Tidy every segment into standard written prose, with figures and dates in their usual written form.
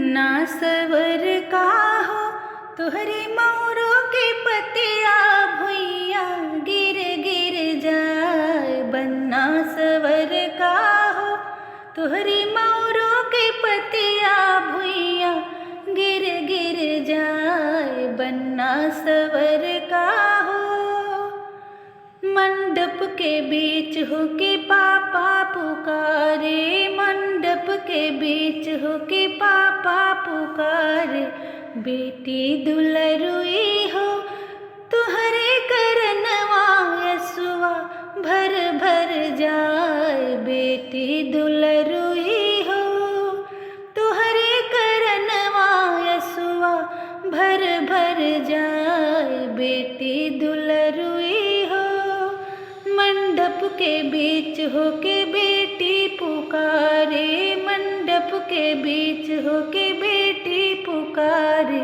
बन्ना सवर का हो तुहरे मोरों के पतिया भुइया गिर गिर जाए। बन्ना सवर का हो तुहरे मोरों के पतिया भुइया गिर गिर जाए। बन्ना सवर का हो मंडप के बीच होके पापा पुकारे। मंडप के बीच होके पापा पुकारे। बेटी दुलरुई हो तुहरे करनवा यसुआ भर भर जाए। बेटी दुलरुई हो तुहरे करनवा यसुआ भर भर जाए। बेटी दुलरुई हो मंडप के बीच होके बेटी पुकारे। मंडप के बीच होके बेटी पुकारे।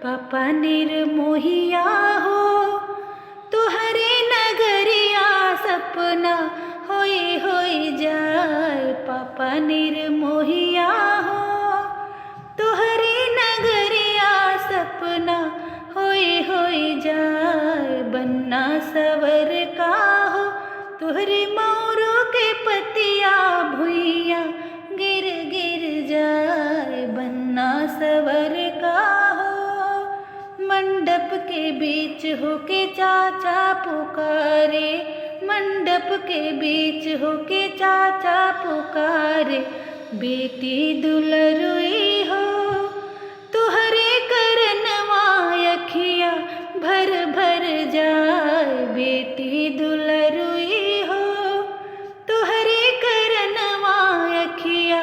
पापा निर्मोहिया हो तुहरे नगरिया सपना होई होई जाए। पापा निर्मोहिया हो तुहरे नगरिया सपना होई होई जाए। बन्ना सवर का हो तुहरे मोरों के पतिया भुइया गिर गिर जाए। बन्ना सवर का हो मंडप के बीच होके चाचा पुकारे। मंडप के बीच होके चाचा पुकारे। बेटी दुलरुई हो तुहरे करनवा अखिया भर भर जाए। बेटी दुलरुई हो तुहरे करनवा अखिया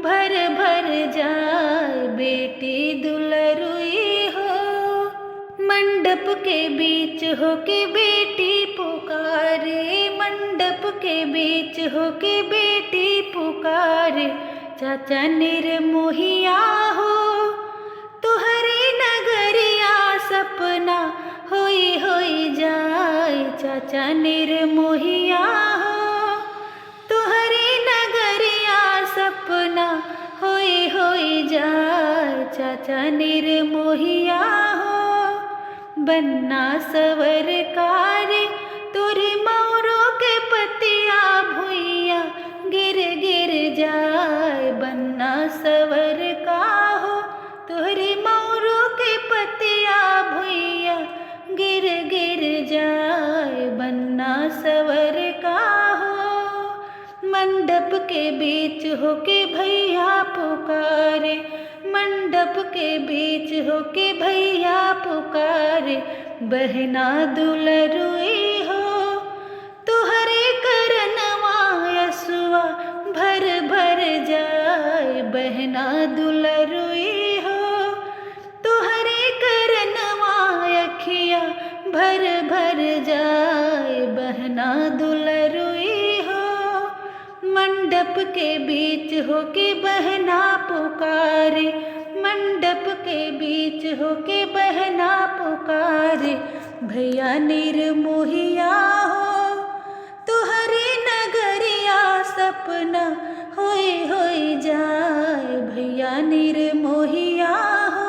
भर भर जाए। बेटी दुलरुई हो मंडप के बीच होके बेटी पुकारे। मंडप के बीच होके बेटी पुकारे। चाचा निर्मोहिया हो तुहरे नगरिया सपना होई होई जाए। चाचा निर्मोहिया हो तुहरे नगरिया सपना होई होई जाए। चाचा निर्मोहिया हो बन्ना सवर कारे तुरे मोरों के पतिया भुइया गिर गिर जाए। बन्ना सवर का हो तुहरे मोरों के पतिया भुइया गिर गिर जाए। बन्ना सवर का हो मंडप के बीच होके भैया पुकारे। मंडप के बीच होके भैया पुकारे। बहना दुलरुई हो तुहरे करनवा यसुआ भर भर जाए। बहना दुलरुई हो तुहरे करनवा अखिया भर भर जाए। बहना दुलरुई हो मंडप के बीच होके बहना पुकारे। मंडप के बीच होके बहना पुकारे। भैया निर्मोहिया हो तुहरे नगरिया सपना होई होई जाए। भैया निर्मोहिया हो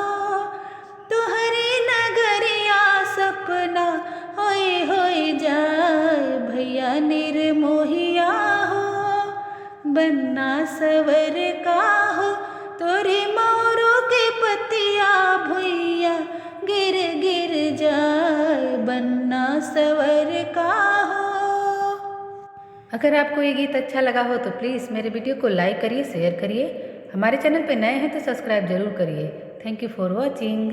तुहरे नगरिया सपना होई होई जाए। भैया निर्मोहिया हो बन्ना सवर का हो तोरे मोरों के पतिया भुइया गिर गिर जाए। बन्ना सवर का हो। अगर आपको ये गीत अच्छा लगा हो तो प्लीज़ मेरे वीडियो को लाइक करिए, शेयर करिए। हमारे चैनल पे नए हैं तो सब्सक्राइब जरूर करिए। Thank you for watching.